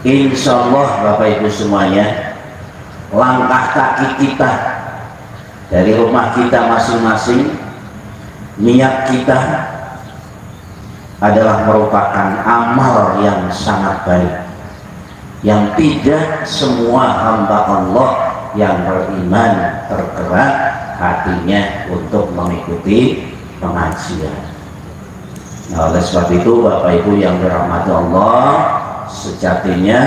Insya Allah Bapak Ibu semuanya, langkah kaki kita dari rumah kita masing-masing, niat kita adalah merupakan amal yang sangat baik, yang tidak semua hamba Allah yang beriman tergerak hatinya untuk mengikuti pengajian. Nah, oleh sebab itu Bapak Ibu yang dirahmati Allah, sejatinya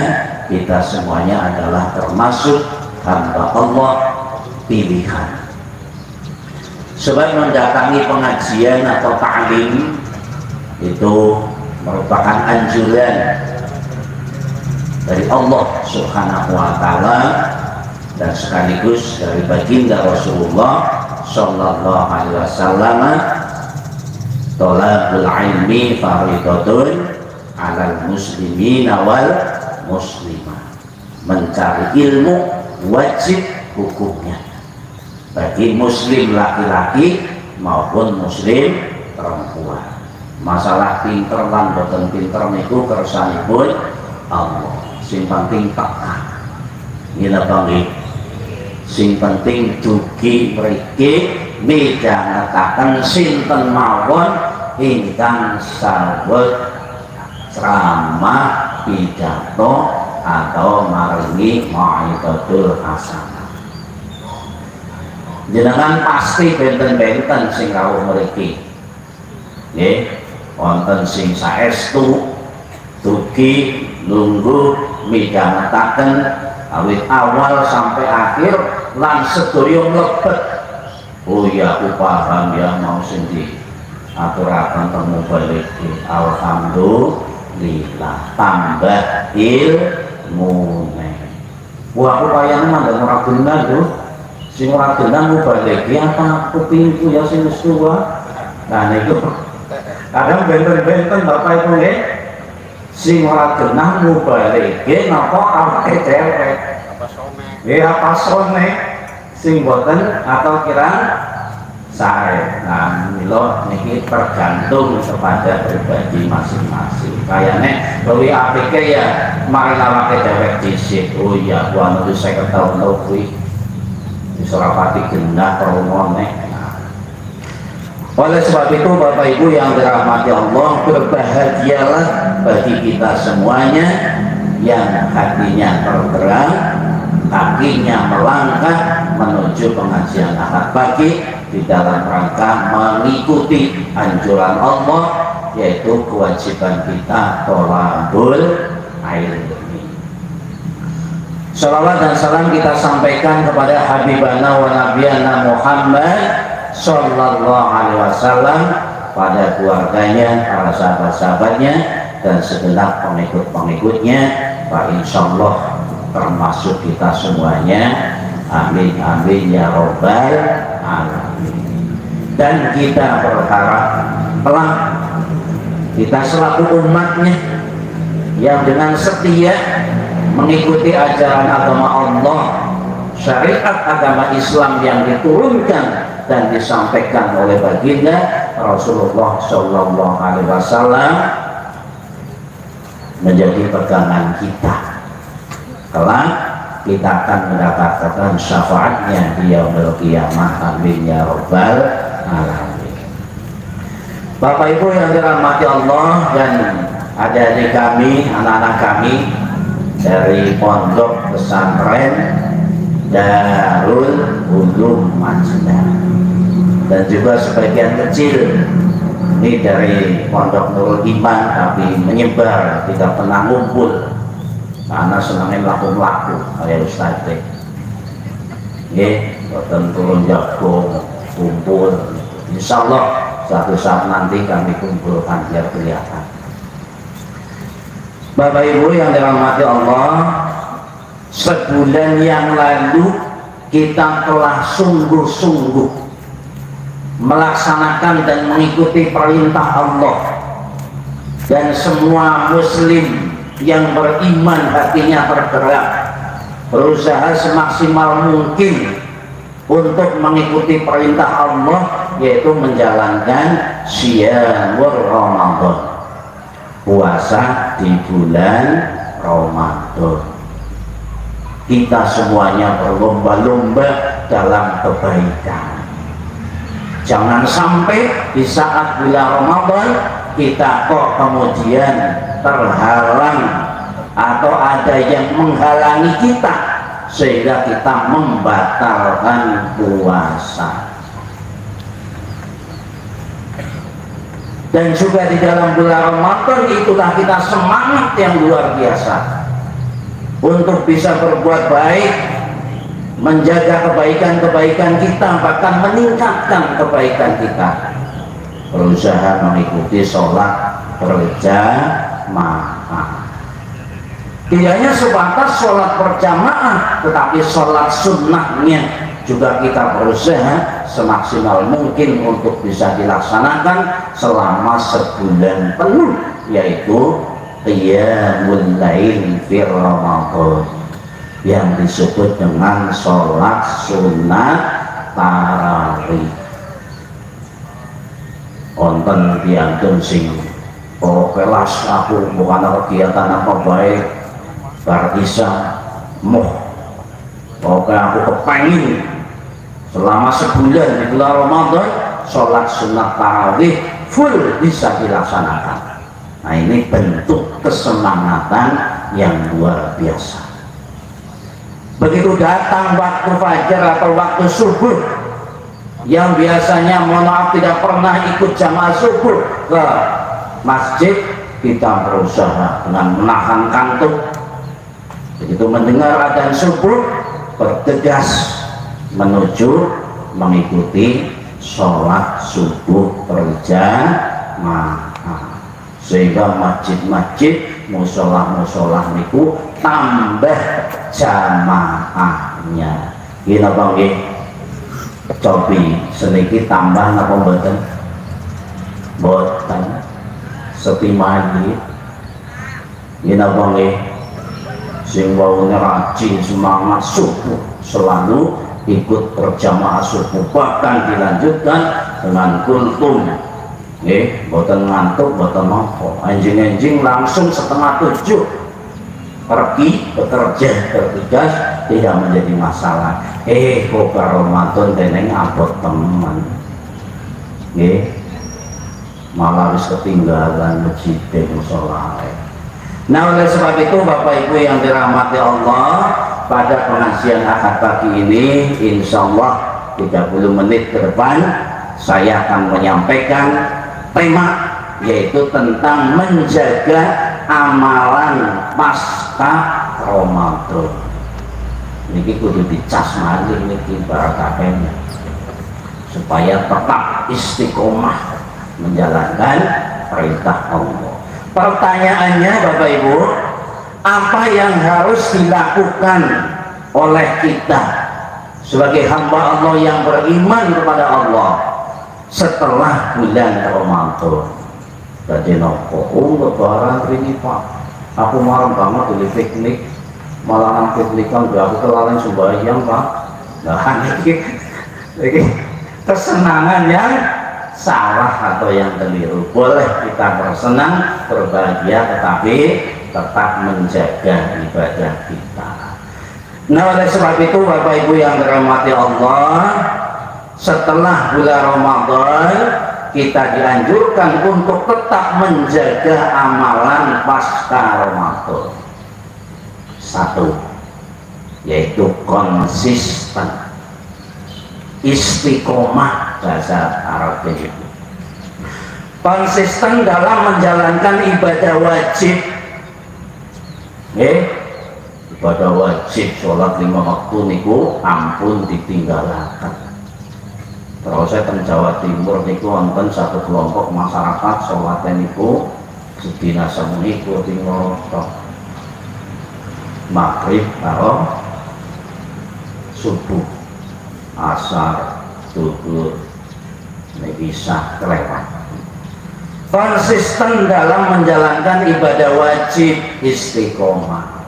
kita semuanya adalah termasuk hamba Allah pilihan. Sebab mendatangi pengajian atau ta'lim itu merupakan anjuran dari Allah Subhanahu wa Ta'ala, dan sekaligus dari baginda Rasulullah Sallallahu Alaihi Wasallam, thalabul ilmi fardhatun 'alal muslimin wal muslimah. Mencari ilmu wajib hukumnya bagi muslim laki-laki maupun muslim perempuan. Masalah pinter lan boten pinter niku kersanipun Allah. Sing penting takwa. Ngene nggih. Sing penting dugi mriki midhangetaken sinten mawon ingkang saged ceramah, pidato atau maringi mau'izatul hasanah. Jenengan pasti benten-benten sing rawuh mriki. Nggih. Wonten sing saestu dugi lungguh midhangetaken awit awal sampai akhir lan sedaya mlebet. Oh ya, aku paham ya, mau sing diaturaken temu balik. Alhamdulillah, tambah ilmu. Wah, aku kayaknya mandang ora bener tuh. Sing ora bener mau balik apa kupingku ya sing wis tuwa. Nah niku kadang benten-benten Bapak Ibu nggih, sing ora genah mubalike napa awake dhewe. Nggih, apa sone sing boten atau kirang sae. Nah, mila niki tergantung kepada pribadi masing-masing. Kayane luwih apike ya mari awake dhewe dhisik. Oh iya, kuwi anu 50 taun kuwi wis ora pati genah perumone. Oleh sebab itu Bapak Ibu yang dirahmati Allah, berbahagialah bagi kita semuanya yang hatinya tergerak, kakinya melangkah menuju pengajian Ahad pagi di dalam rangka mengikuti anjuran Allah, yaitu kewajiban kita thalabul ilmi. Salawat dan salam kita sampaikan kepada Habibana wa Nabiyana Muhammad Sallallahu Alaihi Wasallam, pada keluarganya, para sahabat-sahabatnya, dan segenap pengikut-pengikutnya. Pak insyaallah termasuk kita semuanya. Amin amin ya robbal alamin. Dan kita berharap kelak kita selaku umatnya yang dengan setia mengikuti ajaran agama Allah, syariat agama Islam yang diturunkan dan disampaikan oleh baginda Rasulullah Sallallahu Alaihi Wasallam menjadi pegangan kita. Kelak kita akan mendapatkan syafaatnya di yaumil qiyamah. Amin ya robbal alamin. Bapak Ibu yang dirahmati Allah dan adik-adik kami, anak-anak kami dari Pondok Pesantren Darul Ulum Majdah, dan juga sebagian kecil ini dari Pondok Nurul Iman, tapi menyebar, tidak pernah ngumpul karena senangnya melaku-melaku kayak Ustaz nggih, boten turun jagung kumpul. Insya Allah suatu saat nanti kami kumpulkan biar kelihatan. Bapak Ibu yang dirahmati Allah, sebulan yang lalu kita telah sungguh-sungguh melaksanakan dan mengikuti perintah Allah, dan semua muslim yang beriman hatinya tergerak berusaha semaksimal mungkin untuk mengikuti perintah Allah, yaitu menjalankan siyamur Ramadan, puasa di bulan Ramadan. Kita semuanya berlomba-lomba dalam kebaikan. Jangan sampai di saat bulan Ramadan kita kok kemudian terhalang atau ada yang menghalangi kita sehingga kita membatalkan puasa. Dan juga di dalam bulan Ramadan itulah kita semangat yang luar biasa untuk bisa berbuat baik, menjaga kebaikan-kebaikan kita, bahkan meningkatkan kebaikan kita. Berusaha mengikuti sholat berjamaah. Tidak hanya sebatas sholat berjamaah, tetapi sholat sunnahnya juga kita berusaha semaksimal mungkin untuk bisa dilaksanakan selama sebulan penuh, yaitu qiyamul lail fi Ramadan yang disebut dengan sholat sunnah tarawih. Konten diantun sing kelas aku bukan kegiatan apa baik bar isa pokoknya aku kepengin selama sebulan di bulan Ramadan sholat sunnah tarawih full bisa dilaksanakan. Nah, ini bentuk kesemangatan yang luar biasa. Begitu datang waktu fajar atau waktu subuh, yang biasanya mohon maaf tidak pernah ikut jamaah subuh ke masjid, kita berusaha dengan menahan kantuk. Begitu mendengar adzan subuh, bergegas menuju mengikuti sholat subuh berjamaah, sehingga masjid-masjid, musolah-musolah niku tambah jamaahnya. Gini bang, cobi sedikit tambah napa mboten? Mboten setimani. Gini bang, sing waune rajin semangat subuh selalu ikut berjamaah subuh, bahkan dilanjutkan dengan kultum. Mboten ngantuk, mboten nopo, anjing-anjing langsung 6:30 pergi bekerja bertugas, tidak menjadi masalah. Kok Ramadan deneng abot teman, malah harus ketinggalan masjid musola. Nah, oleh sebab itu Bapak Ibu yang dirahmati Allah, pada pengajian Ahad pagi ini insya Allah 30 menit ke depan saya akan menyampaikan tema, yaitu tentang menjaga amalan pasca Ramadan. Ini kudu dicas malih niki barakahnya supaya tetap istiqomah menjalankan perintah Allah. Pertanyaannya Bapak Ibu, apa yang harus dilakukan oleh kita sebagai hamba Allah yang beriman kepada Allah setelah bulan Ramadan? Jadi nopo lebaran ini Pak, aku marah banget di piknik, malahan piknikan aku kelalen sembahyang Pak. Nah ini kesenangan yang salah atau yang keliru. Boleh kita bersenang, berbahagia, tetapi tetap menjaga ibadah kita. Nah, oleh sebab itu Bapak Ibu yang dirahmati Allah, setelah bulan Ramadan kita dianjurkan untuk tetap menjaga amalan pasca Ramadan. Satu, yaitu konsisten, istiqomah bahasa Arab itu. Konsisten dalam menjalankan ibadah wajib. Ibadah wajib sholat 5 waktu niku ampun ditinggalakan. Terus saya di Jawa Timur niku wonten satu kelompok masyarakat sholat niku sedina semuanya niku tinggal maghrib karo subuh, asar, zuhur, isya kelewat. Konsisten dalam menjalankan ibadah wajib, istiqomah,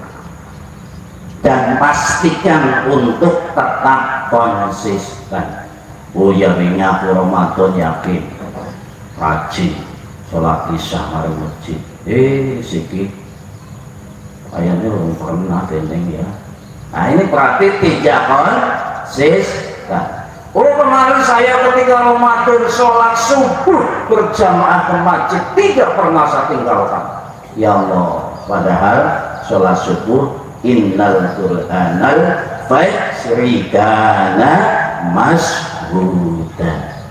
dan pastikan untuk tetap konsisten. Oh ya, aku Ramadan yakin rajin sholat isya mari masjid. Sikit Kayaknya belum pernah dendeng ya. Nah ini berarti 3 konsisten. Oh kemarin saya ketika Ramadan sholat subuh berjamaah ke masjid tidak pernah saya tinggalkan. Ya Allah, padahal sholat subuh innal qur'anal fajri kana mashhuda.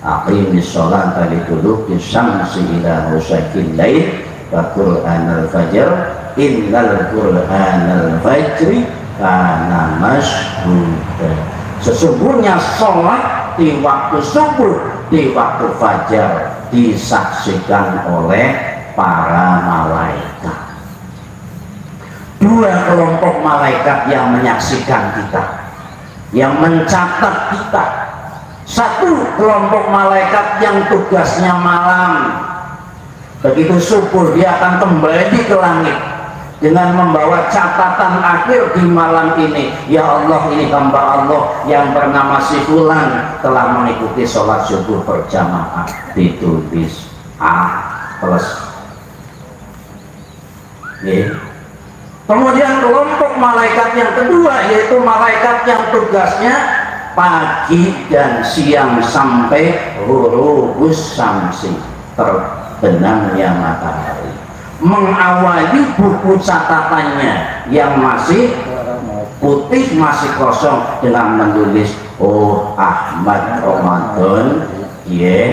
Aqimis sholat tadi dulu bisyamsi ila husakil lail wa qur'anal fajr innal qur'anal fajri kana mashhuda. Sesungguhnya sholat di waktu subuh, di waktu fajar disaksikan oleh para malaikat. 2 kelompok malaikat yang menyaksikan kita, yang mencatat kita. 1 kelompok malaikat yang tugasnya malam. Begitu subuh dia akan kembali ke langit dengan membawa catatan akhir di malam ini. Ya Allah, ini hamba Allah yang bernama si Fulan telah mengikuti sholat subuh berjamaah, ditulis A+. Ya. Kemudian kelompok malaikat yang kedua yaitu malaikat yang tugasnya pagi dan siang sampai ghurubus syamsi, terbenamnya matahari, mengawali buku catatannya yang masih putih, masih kosong dengan menulis oh Ahmad Ramadan ye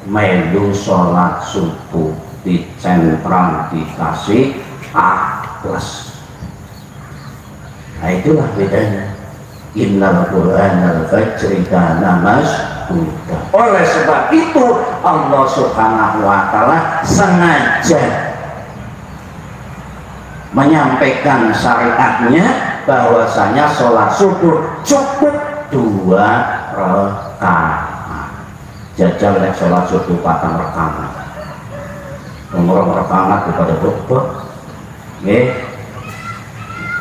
melu sholat subuh, dicentang dikasih A+. Nah itulah bedanya. Innal qur'anal fajri kana mashhuda. Oleh sebab itu Allah Subhanahu wa taala sengaja menyampaikan syariatnya bahwasanya sholat subuh cukup 2 rakaat. Jajal lek sholat subuh 4 rakaat. Umur rakaat kepada dokter. Nggih.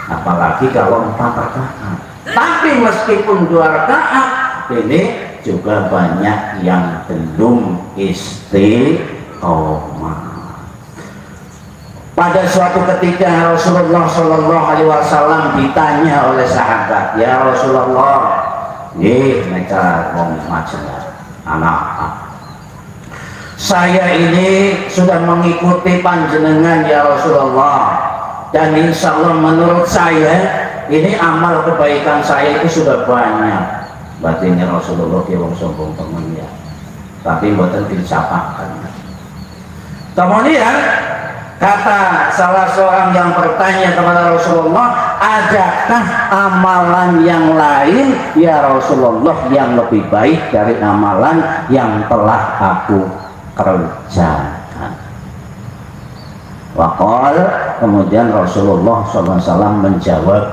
Apalagi kalau 4 rakaat. Tapi meskipun 2 rakaat ini juga banyak yang belum istiqomah. Pada suatu ketika Rasulullah Shallallahu Alaihi Wasallam ditanya oleh sahabat, ya Rasulullah, mereka ngomong macam anak, saya ini sudah mengikuti panjenengan ya Rasulullah, dan insya Allah menurut saya ini amal kebaikan saya itu sudah banyak. Berarti ini Rasulullah dia wong sombong temen ya, tapi buatan dicapakan. Kemudian kata salah seorang yang bertanya kepada Rasulullah, adakah amalan yang lain ya Rasulullah yang lebih baik dari amalan yang telah aku kerjakan? Waqal, kemudian Rasulullah SAW menjawab,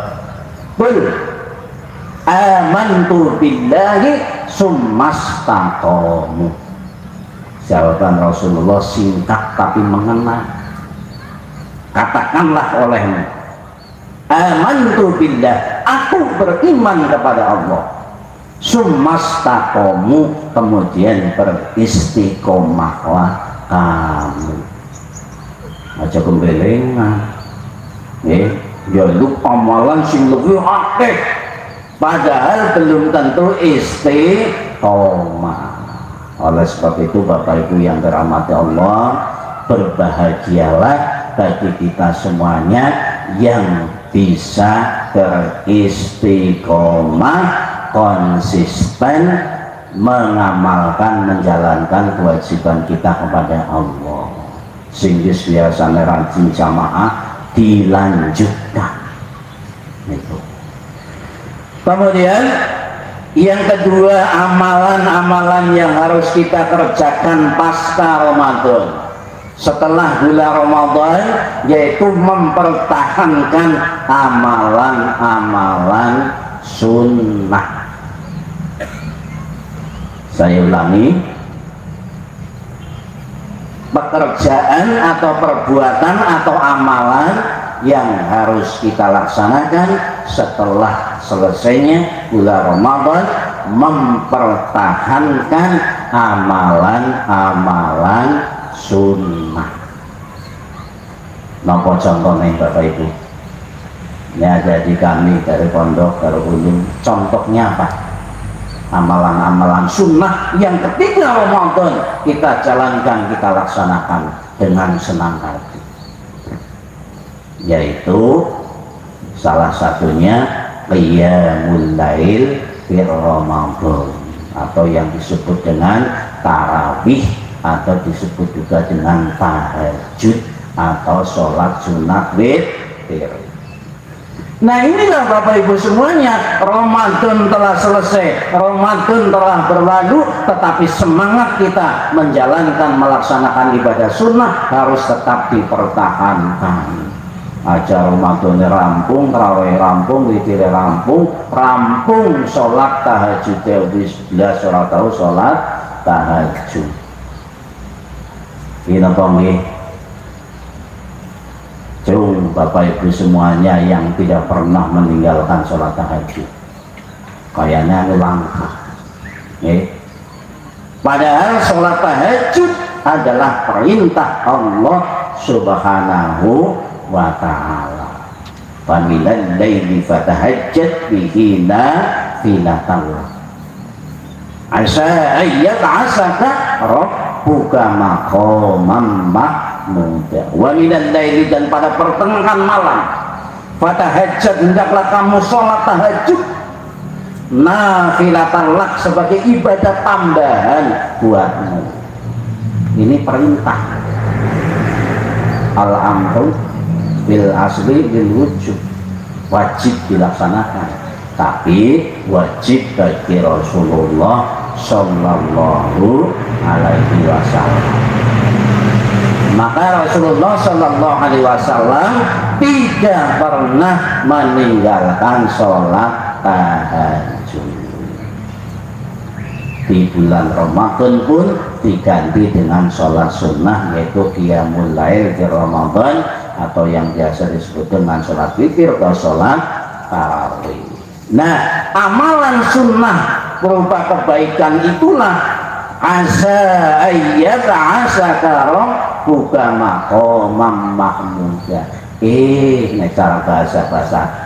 qul amantu billahi summastaqamu. Jawaban Rasulullah singkat tapi mengena. Katakanlah olehmu, amantu billah, aku beriman kepada Allah, summastaqamu, kemudian beristiqomahlah kamu. Aja kembelengan ya lupa amalan sing lebih akeh padahal belum tentu istiqomah. Oleh sebab itu Bapak Ibu yang dirahmati Allah, berbahagialah bagi kita semuanya yang bisa beristiqomah, konsisten mengamalkan, menjalankan kewajiban kita kepada Allah, sehingga biasanya rajin jamaah dilanjutkan itu. Kemudian yang kedua, amalan-amalan yang harus kita kerjakan pasca Ramadan, setelah bulan Ramadan, yaitu mempertahankan amalan-amalan sunnah. Saya ulangi, pekerjaan atau perbuatan atau amalan yang harus kita laksanakan setelah selesainya bulan Ramadan, mempertahankan amalan-amalan sunnah. Nopo contohnya Bapak Ibu? Ya, jadi kami dari pondok Darul Ulum, contohnya apa? Amalan-amalan sunnah yang ketika Ramadan kita jalankan, kita laksanakan dengan senang hati, yaitu salah satunya qiyamul lail fi Ramadan, atau yang disebut dengan tarawih, atau disebut juga dengan tahajud, atau sholat sunat witir. Nah, inilah Bapak Ibu semuanya, Ramadan telah selesai, Ramadan telah berlalu, tetapi semangat kita menjalankan, melaksanakan ibadah sunnah harus tetap dipertahankan. Aja Ramadan rampung, tarawih rampung, witir rampung, sholat tahajud wis blas ora tau sholat tahajud. Ini apa nggih? Jauh Bapak Ibu semuanya yang tidak pernah meninggalkan sholat tahajud, kayaknya langka. Padahal sholat tahajud adalah perintah Allah Subhanahu wa ta'ala. Faminal laili fatahajjat bihi nafilatan asa ayyab'asaka rabbuka maqaman mahmuda. Wa minal laili, dan pada pertengahan malam fatahajjat, hendaklah kamu sholat tahajud, nafilatan lak, sebagai ibadah tambahan buatmu. Ini perintah, al-amru bil asli bil wujud, wajib dilaksanakan, tapi wajib bagi Rasulullah Sallallahu Alaihi Wasallam. Maka Rasulullah Sallallahu Alaihi Wasallam tidak pernah meninggalkan sholat tahajud. Di bulan Ramadan pun diganti dengan sholat sunnah, yaitu qiyamul lail di Ramadan, atau yang biasa disebut dengan sholat witir atau sholat tarawih. Nah, amalan sunnah berupa kebaikan itulah asa ayyat asaka rabbuka maqaman mahmuda. Nek cara bahasa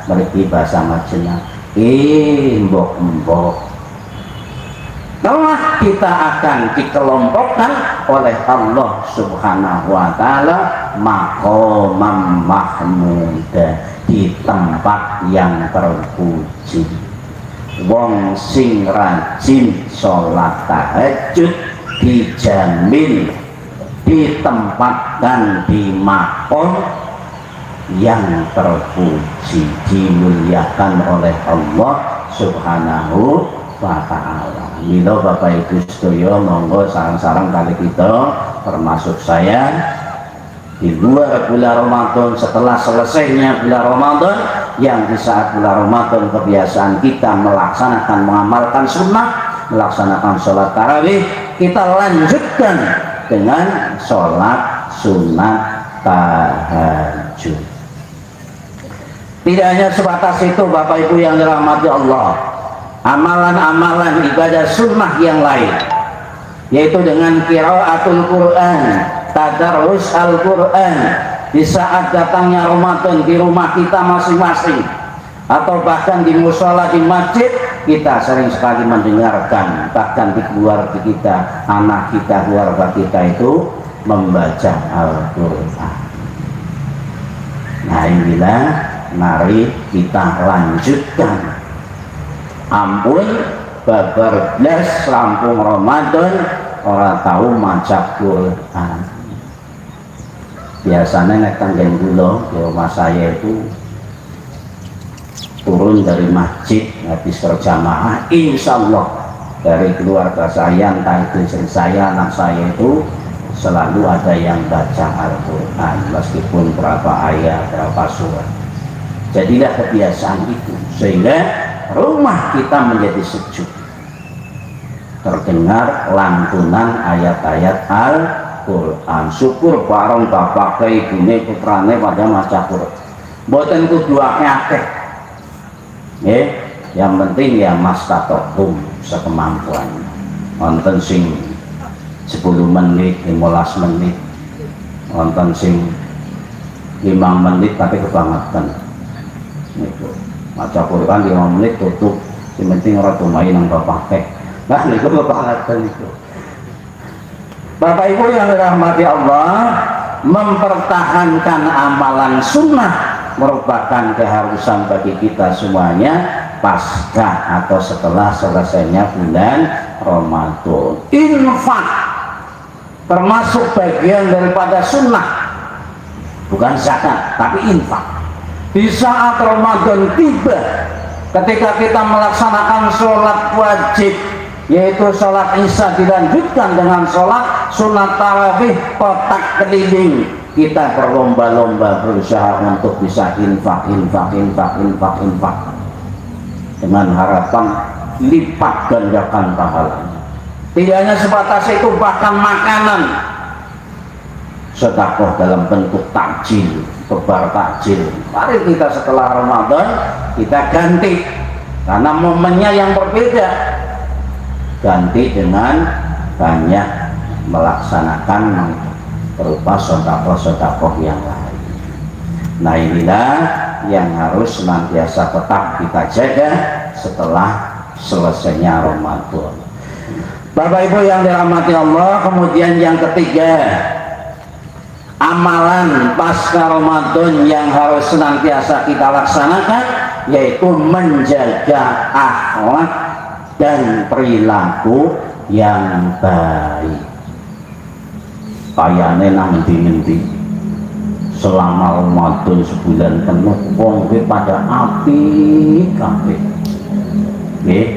mereka bahasa Madinah, mbok telah kita akan dikelompokkan oleh Allah Subhanahu wa ta'ala maqaman mahmuda, di tempat yang terpuji. Wong sing rajin sholat tahajud dijamin ditempatkan di maqam yang terpuji, dimuliakan oleh Allah Subhanahu wa ta'ala. Mila Bapak Ibu sedaya, monggo sareng-sareng kali kita, termasuk saya, di luar bulan Ramadan, setelah selesainya bulan Ramadan, yang di saat bulan Ramadan kebiasaan kita melaksanakan, mengamalkan sunnah, melaksanakan sholat tarawih, kita lanjutkan dengan sholat sunat tahajud. Tidak hanya sebatas itu Bapak Ibu yang dirahmati Allah, amalan-amalan ibadah sunnah yang lain, yaitu dengan qiraatul Quran, tadarrus Al-Quran di saat datangnya Ramadan di rumah kita masing-masing, atau bahkan di mushola, di masjid, kita sering sekali mendengarkan, bahkan di keluarga kita, anak kita, keluarga kita itu membaca Al-Quran. Nah, inilah mari kita lanjutkan. Ampun babar blas rampung Ramadan orang tahu maca Quran. Biasanya nek tanggen kula di rumah saya itu turun dari masjid habis berjamaah, insya Allah dari keluarga saya, entah itu istri saya, anak saya itu selalu ada yang baca Al-Quran, meskipun berapa ayat, berapa surat. Jadilah kebiasaan itu, sehingga rumah kita menjadi sejuk, terdengar lantunan ayat-ayat Al-Quran. Syukur bareng bapaknya, ibunya, putranya pada maca Quran. Mboten kudu akeh-akeh, yang penting ya mastatohum, sekemampuan. Wonten sing 10 menit, 15 menit, wonten sing 5 menit tapi kebangetan niku maca Quran 5 menit tutup yang penting ora tumai nang bapak nah niku kebangetan niku. Bapak Ibu yang dirahmati Allah, mempertahankan amalan sunnah merupakan keharusan bagi kita semuanya pasca atau setelah selesainya bulan Ramadan. Infak termasuk bagian daripada sunnah, bukan zakat tapi infak. Di saat Ramadan tiba, ketika kita melaksanakan sholat wajib yaitu sholat isya dilanjutkan dengan sholat sunat tarawih kotak keliling, kita berlomba-lomba berusaha untuk bisa infak dengan harapan lipat gandakan pahalanya. Tidak hanya sebatas itu, bahkan makanan sedekah dalam bentuk takjil, kebar takjil. Mari kita setelah Ramadan kita ganti, karena momennya yang berbeda, ganti dengan banyak melaksanakan berupa sedekah yang lain. Nah inilah yang harus senantiasa tetap kita jaga setelah selesainya Ramadan. Bapak Ibu yang dirahmati Allah, kemudian yang ketiga, amalan pasca Ramadan yang harus senantiasa kita laksanakan yaitu menjaga akhlak dan perilaku yang baik. Kayane nang ngendi-ngendi selama Ramadan sebulan penuh wong pada api kabeh. Nggih,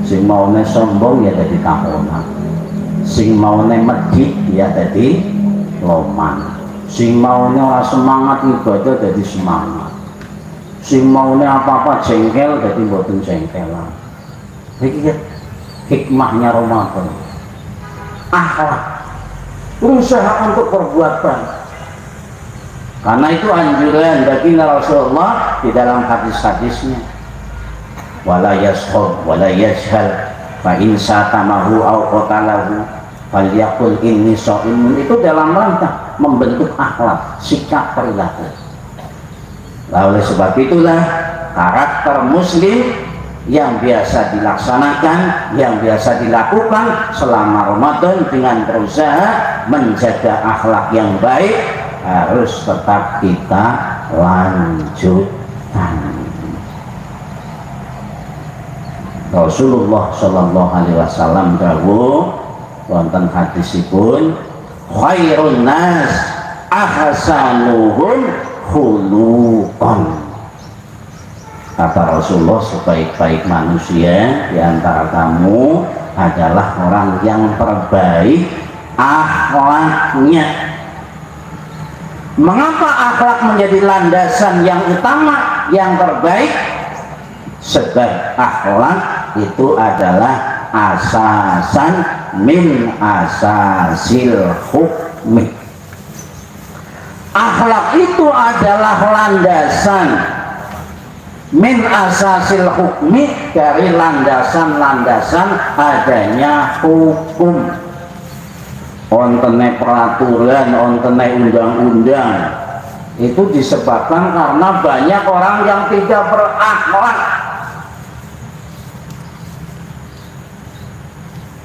sing maune sombong ya dadi tahonan, sing maune medhit ya dadi loman, sing maune ora semangat ibadah dadi semangat, sing maune apa-apa jengkel dadi mboten jengkelan. Iki hikmahnya Ramadan. Akhlak, berusaha untuk berbuat baik. Karena itu anjuran bagi Rasulullah di dalam hadis-hadisnya, wala yashkhab wala yajhal fa in satamahu aw qatalahu falyaqul inni shaimun. Itu dalam rangka membentuk akhlak, sikap perilaku. Nah, oleh sebab itulah karakter muslim yang biasa dilaksanakan, yang biasa dilakukan selama Ramadan dengan berusaha menjaga akhlak yang baik harus tetap kita lanjutkan. Rasulullah Shallallahu Alaihi Wasallam dawuh wonten hadisipun, khairun nas ahsanuhum khuluqan. Kata Rasulullah, sebaik-baik manusia di antara kamu adalah orang yang terbaik akhlaknya. Mengapa akhlak menjadi landasan yang utama, yang terbaik? Sebab akhlak itu adalah asasan min asasil hukmi. Akhlak itu adalah landasan min asasil hukmi, dari landasan-landasan adanya hukum. Ontene peraturan, ontene undang-undang itu disebabkan karena banyak orang yang tidak berakhlak.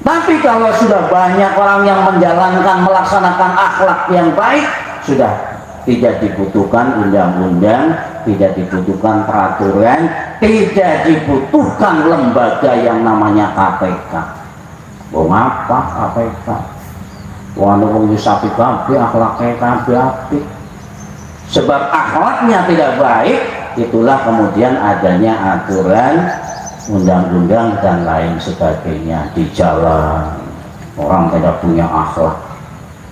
Tapi kalau sudah banyak orang yang menjalankan, melaksanakan akhlak yang baik, sudah tidak dibutuhkan undang-undang, tidak dibutuhkan peraturan, tidak dibutuhkan lembaga yang namanya KPK. Oh, apa KPK? Wong wong sapi kabeh akhlake kabeh apik. Sebab akhlaknya tidak baik, itulah kemudian adanya aturan, undang-undang dan lain sebagainya di jalan. Orang tidak punya akhlak,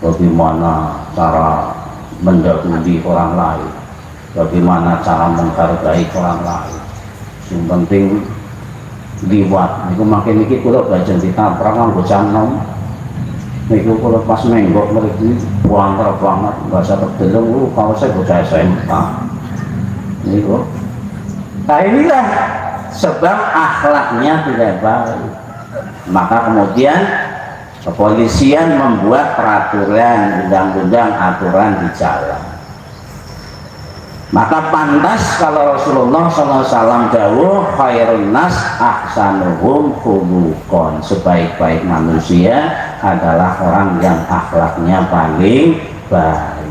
bagaimana cara mendahului orang lain, bagaimana cara menghargai orang lain. Yang penting liwat. Niku makin iki kula belajar ditabrak nganggo canom. Niku kalau pas menggok mriki buantar banget, bahasa terdeleng lu kalau saya bocah SMK. Niku. Nah inilah sebab akhlaknya tidak baik. Maka kemudian kepolisian membuat peraturan, undang-undang, aturan di jalan. Maka pantas kalau Rasulullah SAW dawuh khairun nas ahsanuhum khuluqan, sebaik-baik manusia adalah orang yang akhlaknya paling baik.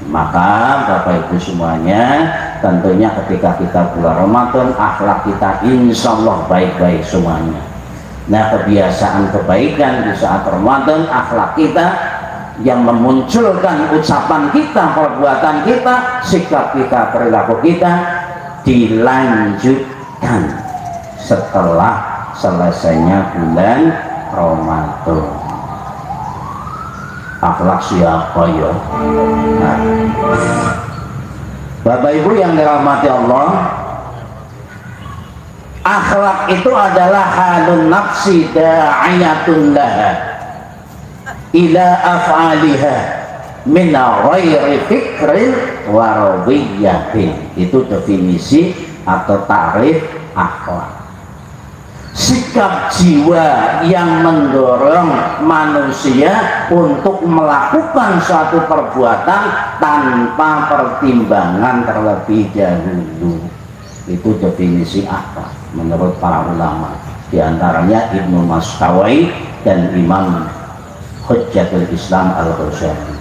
Maka Bapak Ibu semuanya, tentunya ketika kita bulan Ramadan, akhlak kita insya Allah baik-baik semuanya. Nah, kebiasaan kebaikan di saat Ramadan, akhlak kita yang memunculkan ucapan kita, perbuatan kita, sikap kita, perilaku kita dilanjutkan setelah selesainya bulan Ramadan. Akhlak siapa ya? Nah, Bapak Ibu yang dirahmati Allah, akhlak itu adalah halun nafsi da'iyatun laha ila af'aliha min ghairi fikrin wa rawiyatin. Itu definisi atau tarif akhlak. Sikap jiwa yang mendorong manusia untuk melakukan suatu perbuatan tanpa pertimbangan terlebih dahulu. Itu definisi akhlak menurut para ulama, di antaranya Ibnu Mas'ud dan Imam Hujjatul Islam Al-Ghazali.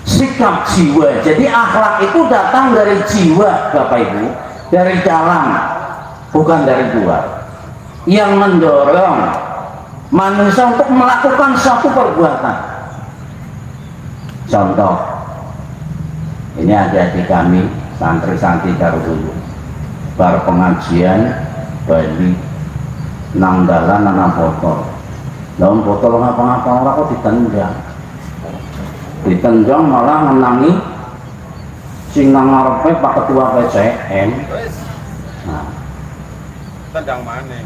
Sikap jiwa, jadi akhlak itu datang dari jiwa Bapak Ibu, dari dalam, bukan dari luar, yang mendorong manusia untuk melakukan suatu perbuatan. Contoh, ini adik-adik kami santri-santri Darul bar pengajian Bali nang dalan nang botol. Dalam botol ngapa-ngapa orang kok ditendang malah menangi sing nang ngarepe Pak Ketua PCM. Nah, tendang maning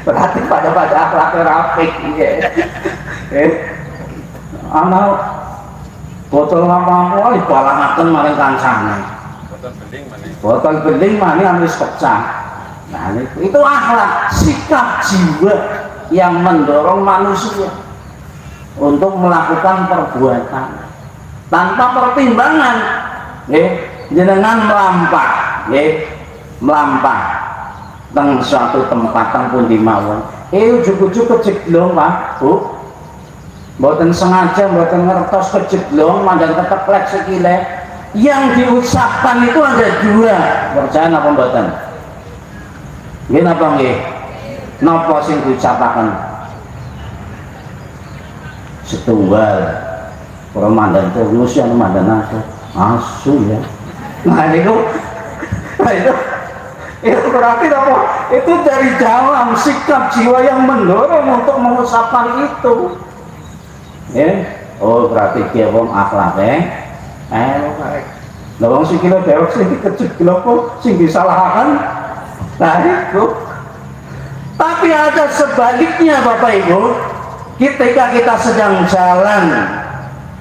berarti pada akhlak rafiq ya. Anak botol ngapa-ngapa dibalangaken maring kancane. Botol beling maning wis pecah. Nah, itu akhlak, sikap jiwa yang mendorong manusia untuk melakukan perbuatan tanpa pertimbangan. Jenengan melampah teng suatu tempat teng pundi mawon, ujug-ujug kejeglong Pak Bu, mboten sengaja, mboten ngertos kejeglong mandan keteplek sekile. Yang diucapkan itu ada dua, percaya apa mboten? Nggih napa nggih? Napa sing diucapaken? Setunggal. Ora mandan terus yang mandan asu ya. Nah itu berarti apa? Itu dari dalam sikap jiwa yang mendorong untuk mengucapkan itu. Oh berarti dia wong akhlake karek. Lah wong sikile dewek sing dikejeglok kok sing disalahkan. Nah itu. Tapi ada sebaliknya Bapak Ibu, ketika kita sedang jalan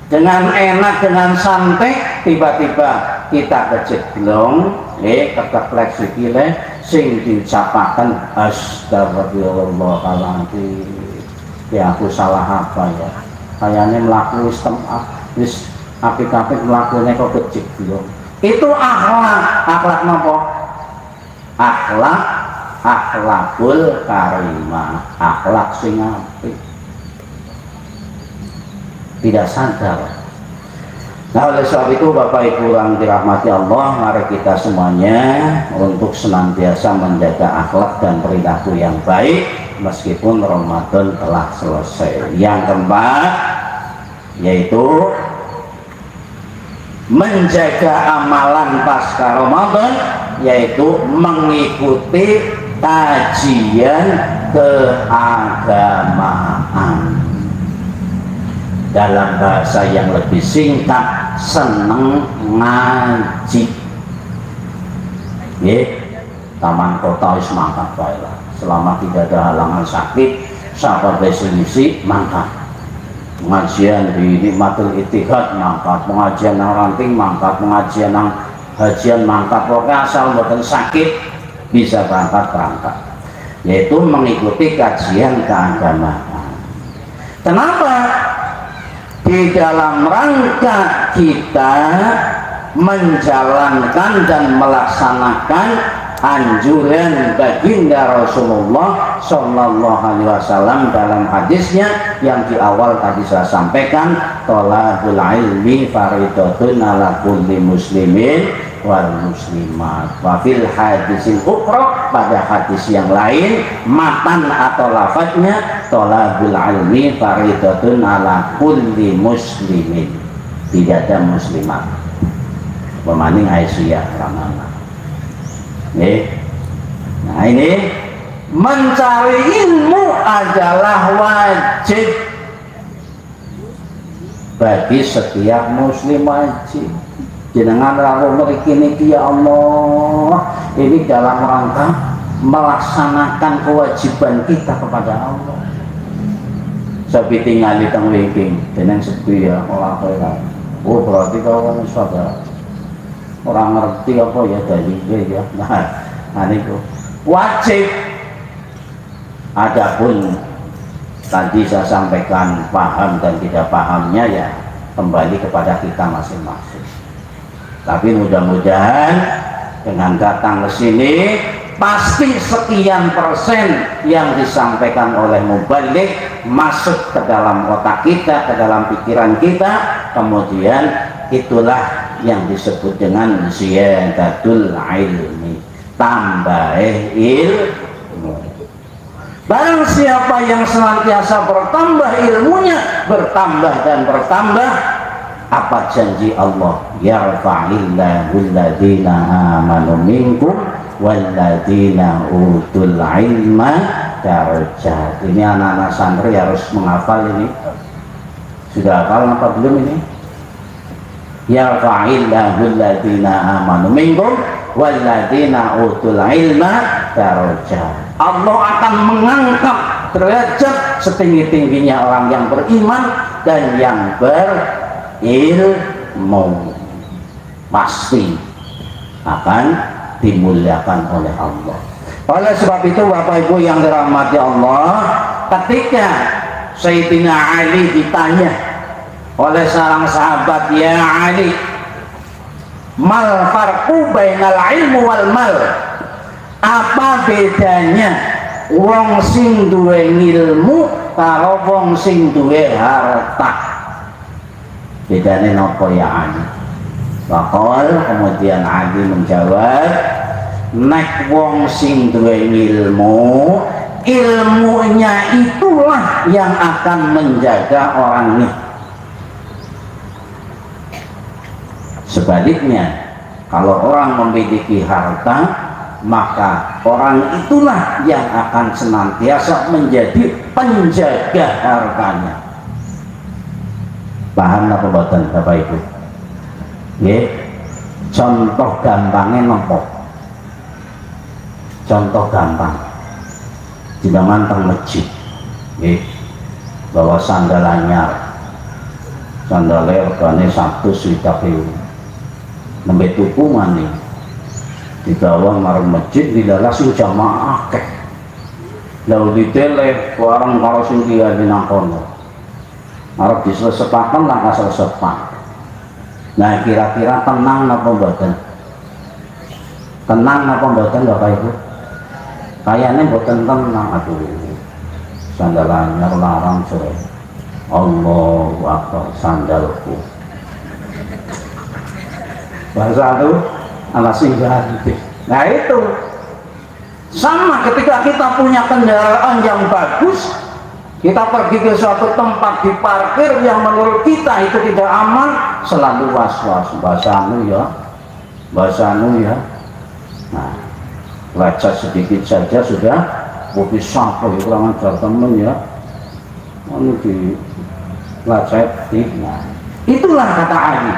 dengan enak, dengan santai, tiba-tiba kita kejeglong, keteplek sikile, sing diucapaken astagfirullahaladzim. Ya aku salah apa ya? Kayaknya melaku wis apik-apik melakukannya kok kejeglong. Itu akhlak napa? Akhlakul karimah, akhlak sing apik. Tidak sadar. Nah oleh sebab itu Bapak Ibu yang dirahmati Allah, mari kita semuanya untuk senantiasa menjaga akhlak dan perilaku yang baik meskipun Ramadan telah selesai. Yang keempat yaitu menjaga amalan pasca Ramadan, yaitu mengikuti kajian keagamaan. Dalam bahasa yang lebih singkat, seneng ngaji. Taman kota wis mangkat bae lah. Selama tidak ada halangan sakit, sahabat resolusi mangkat. Pengajian di Nikmatul Ittihad mangkat, pengajian nang ranting mangkat, pengajian nang hajian mangkat, pokoknya asal mboten sakit bisa berangkat, yaitu mengikuti kajian keagamaan. Kenapa? di dalam rangka kita menjalankan dan melaksanakan anjuran baginda Rasulullah Sallallahu Alaihi Wasallam dalam hadisnya yang di awal tadi saya sampaikan, thalabul ilmi faridatun ala kulli muslimin wal muslimat. Wa fil hadisil ukhra, pada hadis yang lain matan atau lafadznya thalabul ilmi faridatun ala kulli muslimin, tidak ada muslimat. Pemaning Aisyah ramana. Nah ini mencari ilmu adalah wajib bagi setiap muslim, wajib. Jenengan rawuh mriki niki, ya Allah, ini dalam rangka melaksanakan kewajiban kita kepada Allah. Sepi tinggal di teng wiki, jeneng sepi ya ora kowe. Oh berarti kau saudara orang ngerti apa ya dalilnya ya. Nah itu wajib. Adapun tadi saya sampaikan paham dan tidak pahamnya ya kembali kepada kita masing-masing. Tapi mudah-mudahan dengan datang ke sini pasti sekian persen yang disampaikan oleh mubalik masuk ke dalam otak kita, ke dalam pikiran kita, kemudian itulah yang disebut dengan ziyadatul ilmi, tambah ilmu. Barang siapa yang senantiasa bertambah ilmunya, bertambah dan bertambah, apa janji Allah? Yarfa'illahu alladhina amanu minkum walladhina utul ilma darajat. Ini anak-anak santri harus menghafal ini. Sudah hafal apa belum ini? Yarfa'illahu alladhina amanu minkum walladhina utul ilma darajat. Allah akan mengangkat derajat setinggi-tingginya orang yang beriman dan yang berilmu, pasti akan dimuliakan oleh Allah. Oleh sebab itu Bapak Ibu yang dirahmati Allah, ketika Sayyidina Ali ditanya oleh seorang sahabat, ya Ali, mal farqu bainal ilmu wal mal, apa bedanya wong sing duwe ilmu karo wong sing duwe harta? Bedane napa ya Ali? Bakal kemudian Ali menjawab, nek wong sing duwe ilmu, ilmunya itulah yang akan menjaga orangnya. Sebaliknya, kalau orang memiliki harta, maka orang itulah yang akan senantiasa menjadi penjaga hartanya. Paham apa mboten Bapak Ibu? Nggih. Contoh gampangnya nopo? Contoh gampang. Jenengan teng masjid, nggih, bawa sandal anyar. Sandale regane 100.000. Nembe tuku maning. Dibawa marang masjid, dilalas jamaah akeh. Lalu ditele warang karo sing kiai nang kono. Arep diselesepaken lah kaselesepan. Nah kira-kira tenang apa mboten? Tenang apa mboten Bapak Ibu? Kayaknya mboten tenang. Aduh, sandalannya larang sore. Allahu Akbar, sandalku. Bahasa itu ala singgah. Nah itu sama ketika kita punya kendaraan yang bagus, kita pergi ke suatu tempat diparkir yang menurut kita itu tidak aman, selalu was-was. Bahasanu ya, bahasanu ya. Nah, lecet sedikit saja sudah mobil sampai kurang ajar temen ya, ini di lecet. Nah, itulah kata Ali,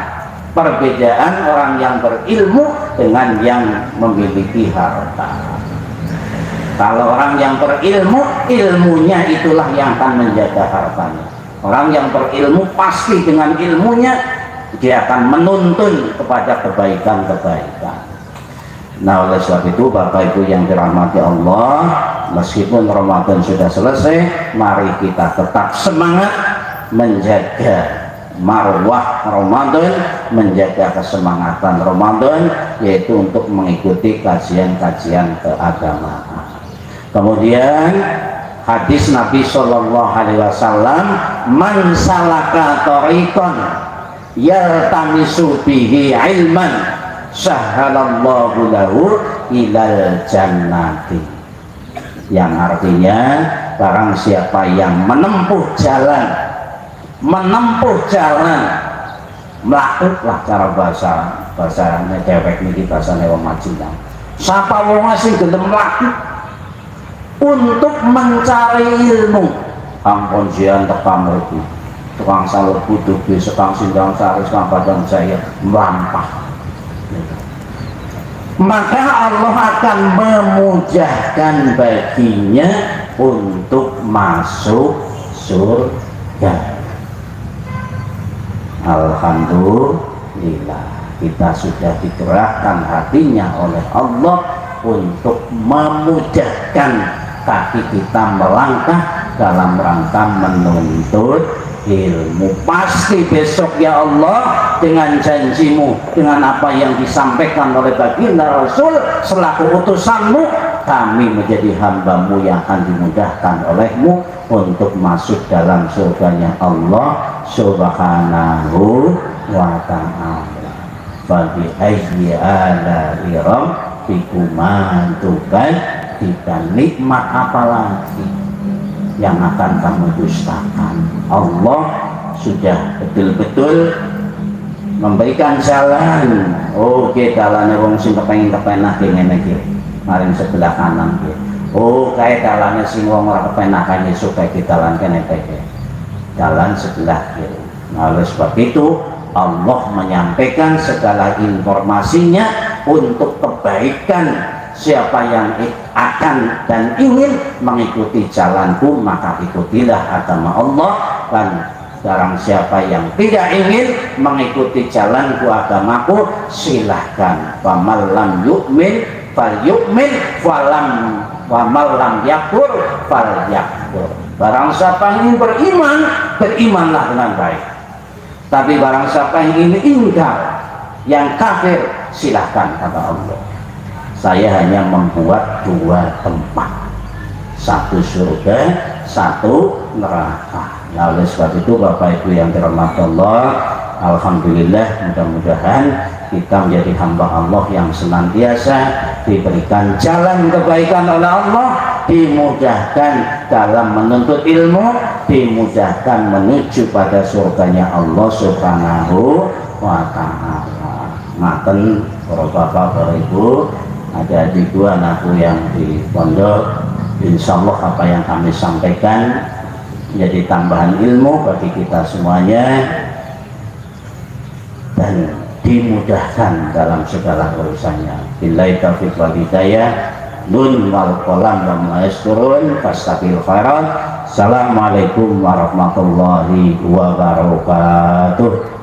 perbedaan orang yang berilmu dengan yang memiliki harta. Kalau orang yang berilmu, ilmunya itulah yang akan menjaga hartanya. Orang yang berilmu pasti dengan ilmunya dia akan menuntun kepada kebaikan-kebaikan. Nah oleh sebab itu Bapak Ibu yang dirahmati Allah, meskipun Ramadan sudah selesai, mari kita tetap semangat menjaga marwah Ramadan, menjaga kesemangatan Ramadan, yaitu untuk mengikuti kajian-kajian keagamaan. Kemudian hadis Nabi Shallallahu Alaihi Wasallam, man salaka thariqan yaltamisu bihi ilman sahhalallahu lahu ilal jannati, yang artinya barang siapa yang menempuh jalan melakukan cara bahasanya dewek niki bahasane wong Majinang, sapa wong asing gelem mlaku untuk mencari ilmu, ampun jian tekam mlebu tukang salur buduk tukang sindang sari tukang padang jaya melampah, maka Allah akan memudahkan baginya untuk masuk surga. Alhamdulillah, kita sudah digerakkan hatinya oleh Allah untuk memudahkan kaki kita melangkah dalam rangka menuntut ilmu. Pasti besok ya Allah, dengan janjimu, dengan apa yang disampaikan oleh baginda Rasul selaku utusanmu, kami menjadi hambamu yang akan dimudahkan olehmu untuk masuk dalam surganya Allah Subhanahu wa ta'ala. Fabi ayyi ala'i rabbikuma tukadziban, nikmat apa lagi yang akan kamu dustakan? Allah sudah betul-betul memberikan jalan. Oke, jalannya wong sing kepengin kepenah ngene iki, maring sebelah kanan iki. Oh, kayak jalannya sing wong ora kepenah kan supaya kita jalan kene iki. Jalan sebelah kiri. Nah, oleh sebab itu Allah menyampaikan segala informasinya untuk kebaikan siapa yang akan dan ingin mengikuti jalanku, maka ikutilah agama Allah, dan barang siapa yang tidak ingin mengikuti jalanku, agamaku, silahkan. Faman lam yu'min fal yu'min, waman lam yakfur fal yakfur. Barang siapa ingin beriman, berimanlah dengan baik. Tapi barang siapa yang ingin ingkar, yang kafir, silahkan, kata Allah. Saya hanya membuat dua tempat, satu surga, satu neraka. Nah, oleh sebab itu Bapak Ibu yang dirahmati Allah, alhamdulillah, mudah-mudahan kita menjadi hamba Allah yang senantiasa diberikan jalan kebaikan oleh Allah, dimudahkan dalam menuntut ilmu, dimudahkan menuju pada surganya Allah Subhanahu wa ta'ala. Ngaten para bapak, para ibu, ada di dua anakku yang di pondok, insya Allah apa yang kami sampaikan menjadi tambahan ilmu bagi kita semuanya dan dimudahkan dalam segala urusannya. Billahi taufiq wal hidayah. Nun wal qalam wa ma yasturun fastabil khairat. Assalamualaikum warahmatullahi wabarakatuh.